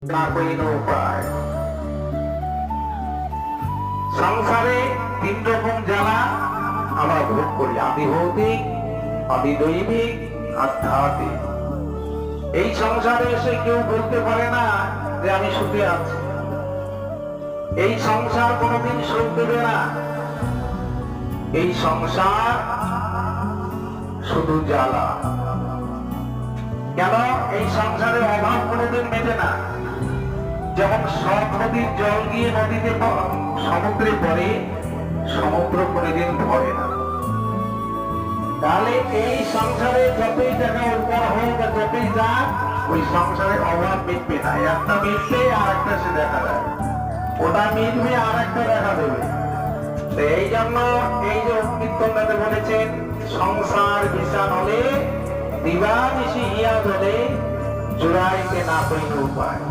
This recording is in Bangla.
না করিল উপায়। সংসারে তিন রকম জ্বালা আমরা ভোগ করি, আদি ভৌতিক, আদি দৈবিক, আধ্যাত্মিক। এই সংসারে এসে কেউ বলতে পারে না যে আমি সুখে আছি। এই সংসার কোনোদিন সুখ দেবে না। এই সংসার শুধু জ্বালা। কেন? এই সংসারের অভাব কোনোদিন মেটে না। যেমন সব নদীর জল গিয়ে নদীতে সমুদ্রে পড়ে, সমুদ্র কোনোদিন ভরে না। তাহলে এই সংসারে যতই টাকা উপর হোক বা যতই যাক, ওই সংসারের অভাব মিটবে না। একটা মিটলে আর একটা সে দেখা যায়, ওটা মিটবে আর একটা দেখা দেবে। এই জন্য এই যে কীর্তনটাতে বলেছেন, সংসার বিষাণ হলে দিবানিশি হিয়া জলে জোড়াইতে না পাইলে উপায়।